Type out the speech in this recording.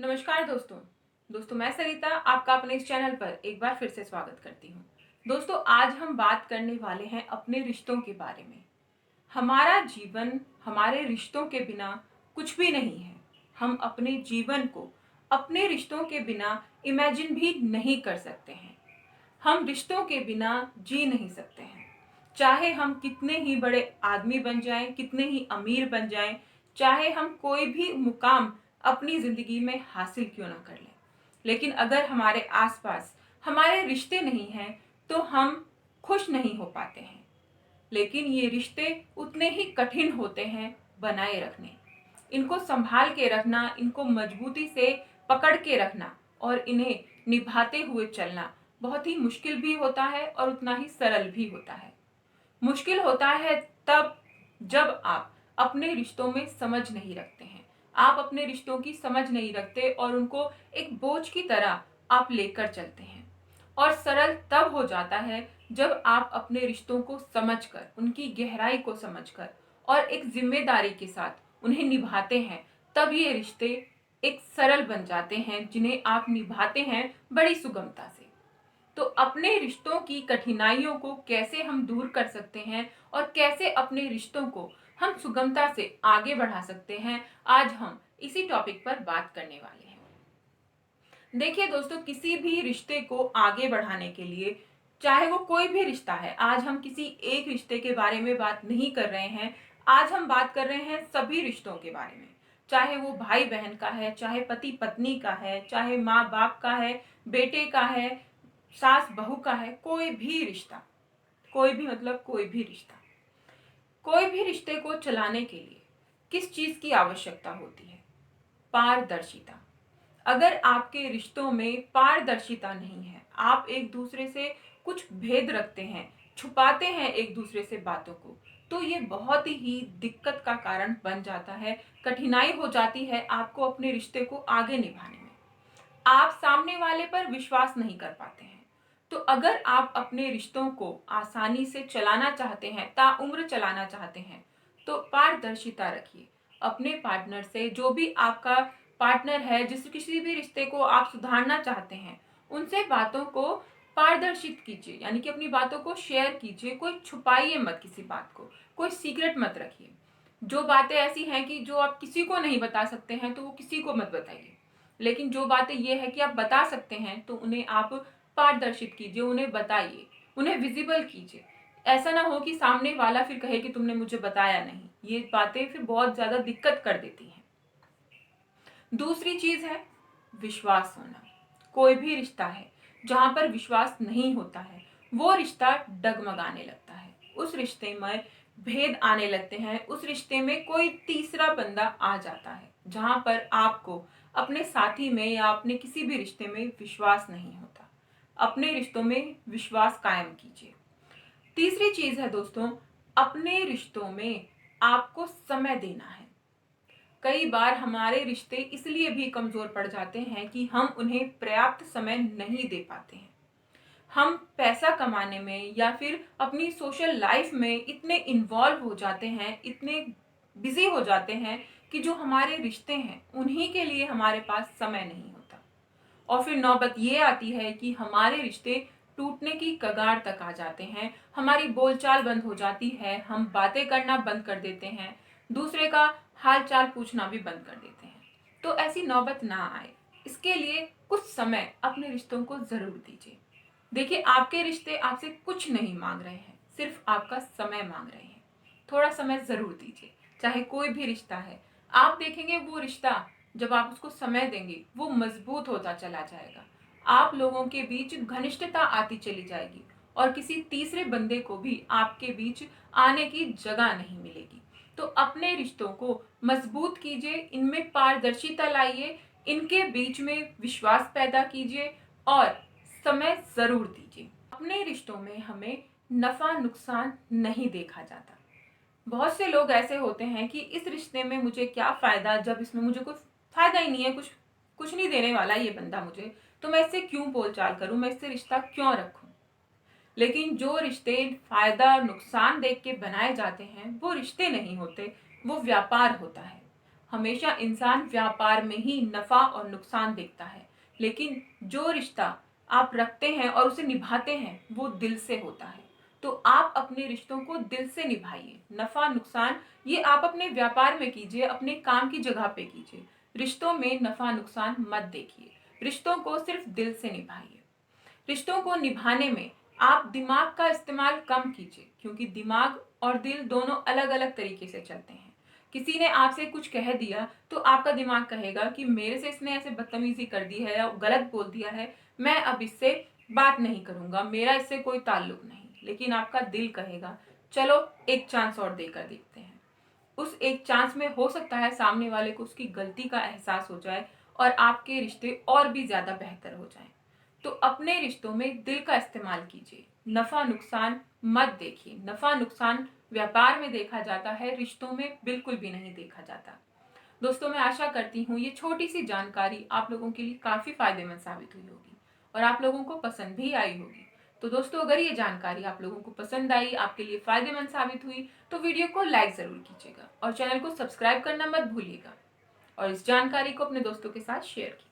नमस्कार दोस्तों मैं सरिता आपका अपने इस चैनल पर एक बार फिर से स्वागत करती हूँ। दोस्तों आज हम बात करने वाले हैं अपने रिश्तों के बारे में। हमारा जीवन हमारे रिश्तों के बिना कुछ भी नहीं है। हम अपने जीवन को अपने रिश्तों के बिना इमेजिन भी नहीं कर सकते हैं। हम रिश्तों के बिना जी नहीं सकते हैं। चाहे हम कितने ही बड़े आदमी बन जाएं, कितने ही अमीर बन जाएं, चाहे हम कोई भी मुकाम अपनी जिंदगी में हासिल क्यों ना कर लें, लेकिन अगर हमारे आसपास हमारे रिश्ते नहीं हैं तो हम खुश नहीं हो पाते हैं। लेकिन ये रिश्ते उतने ही कठिन होते हैं बनाए रखने। इनको संभाल के रखना, इनको मजबूती से पकड़ के रखना और इन्हें निभाते हुए चलना बहुत ही मुश्किल भी होता है और उतना ही सरल भी होता है। मुश्किल होता है तब जब आप अपने रिश्तों में समझ नहीं रखते हैं। आप अपने रिश्तों की समझ नहीं रखते और उनको एक बोझ की तरह आप लेकर चलते हैं। और सरल तब हो जाता है जब आप अपने रिश्तों को समझकर, उनकी गहराई को समझकर और एक जिम्मेदारी के साथ उन्हें निभाते हैं। तब ये रिश्ते एक सरल बन जाते हैं जिन्हें आप निभाते हैं बड़ी सुगमता से। तो अपने रिश्तों की कठिनाइयों को कैसे हम दूर कर सकते हैं और कैसे अपने रिश्तों को हम सुगमता से आगे बढ़ा सकते हैं, आज हम इसी टॉपिक पर बात करने वाले हैं। देखिए दोस्तों, किसी भी रिश्ते को आगे बढ़ाने के लिए, चाहे वो कोई भी रिश्ता है, आज हम किसी एक रिश्ते के बारे में बात नहीं कर रहे हैं। आज हम बात कर रहे हैं सभी रिश्तों के बारे में। चाहे वो भाई बहन का है, चाहे पति पत्नी का है, चाहे माँ बाप का है, बेटे का है, सास बहू का है, कोई भी रिश्ता, कोई भी मतलब कोई भी रिश्ता, कोई भी रिश्ते को चलाने के लिए किस चीज की आवश्यकता होती है? पारदर्शिता। अगर आपके रिश्तों में पारदर्शिता नहीं है, आप एक दूसरे से कुछ भेद रखते हैं, छुपाते हैं एक दूसरे से बातों को, तो ये बहुत ही दिक्कत का कारण बन जाता है। कठिनाई हो जाती है आपको अपने रिश्ते को आगे निभाने में। आप सामने वाले पर विश्वास नहीं कर पाते हैं। तो अगर आप अपने रिश्तों को आसानी से चलाना चाहते हैं, ताउम्र चलाना चाहते हैं, तो पारदर्शिता रखिए। अपने पार्टनर से, जो भी आपका पार्टनर है, जिस किसी भी रिश्ते को आप सुधारना चाहते हैं, उनसे बातों को पारदर्शित कीजिए, यानी कि अपनी बातों को शेयर कीजिए। कोई छुपाइए मत किसी बात को, कोई सीक्रेट मत रखिए। जो बातें ऐसी हैं कि जो आप किसी को नहीं बता सकते हैं, तो वो किसी को मत बताइए। लेकिन जो बातें ये है कि आप बता सकते हैं, तो उन्हें आप पारदर्शित कीजिए, उन्हें बताइए, उन्हें विजिबल कीजिए। ऐसा ना हो कि सामने वाला फिर कहे कि तुमने मुझे बताया नहीं। ये बातें फिर बहुत ज्यादा दिक्कत कर देती हैं। दूसरी चीज है विश्वास होना। कोई भी रिश्ता है जहां पर विश्वास नहीं होता है, वो रिश्ता डगमगाने लगता है। उस रिश्ते में भेद आने लगते हैं, उस रिश्ते में कोई तीसरा बंदा आ जाता है, जहां पर आपको अपने साथी में या अपने किसी भी रिश्ते में विश्वास नहीं होता। अपने रिश्तों में विश्वास कायम कीजिए। तीसरी चीज है दोस्तों, अपने रिश्तों में आपको समय देना है। कई बार हमारे रिश्ते इसलिए भी कमजोर पड़ जाते हैं कि हम उन्हें पर्याप्त समय नहीं दे पाते हैं। हम पैसा कमाने में या फिर अपनी सोशल लाइफ में इतने इन्वॉल्व हो जाते हैं, इतने बिजी हो जाते हैं कि जो हमारे रिश्ते हैं उन्हीं के लिए हमारे पास समय नहीं होता। और फिर नौबत ये आती है कि हमारे रिश्ते टूटने की कगार तक आ जाते हैं। हमारी बोलचाल बंद हो जाती है, हम बातें करना बंद कर देते हैं, दूसरे का हाल चाल पूछना भी बंद कर देते हैं। तो ऐसी नौबत ना आए, इसके लिए कुछ समय अपने रिश्तों को जरूर दीजिए। देखिए, आपके रिश्ते आपसे कुछ नहीं मांग रहे हैं, सिर्फ आपका समय मांग रहे हैं। थोड़ा समय जरूर दीजिए। चाहे कोई भी रिश्ता है, आप देखेंगे वो रिश्ता जब आप उसको समय देंगे वो मजबूत होता चला जाएगा। आप लोगों के बीच घनिष्ठता आती चली जाएगी और किसी तीसरे बंदे को भी आपके बीच आने की जगह नहीं मिलेगी। तो अपने रिश्तों को मजबूत कीजिए, इनमें पारदर्शिता लाइए, इनके बीच में विश्वास पैदा कीजिए और समय जरूर दीजिए। अपने रिश्तों में हमें नफा नुकसान नहीं देखा जाता। बहुत से लोग ऐसे होते हैं कि इस रिश्ते में मुझे क्या फायदा, जब इसमें मुझे कुछ फायदा ही नहीं है, कुछ कुछ नहीं देने वाला ये बंदा मुझे, तो मैं इससे क्यों बोलचाल करूं, मैं इससे रिश्ता क्यों रखूं। लेकिन जो रिश्ते फायदा नुकसान देख के बनाए जाते हैं वो रिश्ते नहीं होते, वो व्यापार होता है। हमेशा इंसान व्यापार में ही नफा और नुकसान देखता है, लेकिन जो रिश्ता आप रखते हैं और उसे निभाते हैं वो दिल से होता है। तो आप अपने रिश्तों को दिल से निभाइए। नफा नुकसान ये आप अपने व्यापार में कीजिए, अपने काम की जगह पे कीजिए। रिश्तों में नफा नुकसान मत देखिए। रिश्तों को सिर्फ दिल से निभाइए। रिश्तों को निभाने में आप दिमाग का इस्तेमाल कम कीजिए, क्योंकि दिमाग और दिल दोनों अलग अलग तरीके से चलते हैं। किसी ने आपसे कुछ कह दिया तो आपका दिमाग कहेगा कि मेरे से इसने ऐसे बदतमीजी कर दी है या गलत बोल दिया है, मैं अब इससे बात नहीं करूंगा, मेरा इससे कोई ताल्लुक नहीं। लेकिन आपका दिल कहेगा चलो एक चांस और देकर देखते हैं। उस एक चांस में हो सकता है सामने वाले को उसकी गलती का एहसास हो जाए और आपके रिश्ते और भी ज्यादा बेहतर हो जाएं। तो अपने रिश्तों में दिल का इस्तेमाल कीजिए। नफा नुकसान मत देखिए। नफा नुकसान व्यापार में देखा जाता है, रिश्तों में बिल्कुल भी नहीं देखा जाता। दोस्तों, मैं आशा करती हूँ ये छोटी सी जानकारी आप लोगों के लिए काफी फायदेमंद साबित हुई होगी और आप लोगों को पसंद भी आई होगी। तो दोस्तों, अगर ये जानकारी आप लोगों को पसंद आई, आपके लिए फायदेमंद साबित हुई, तो वीडियो को लाइक जरूर कीजिएगा और चैनल को सब्सक्राइब करना मत भूलिएगा और इस जानकारी को अपने दोस्तों के साथ शेयर कीजिए।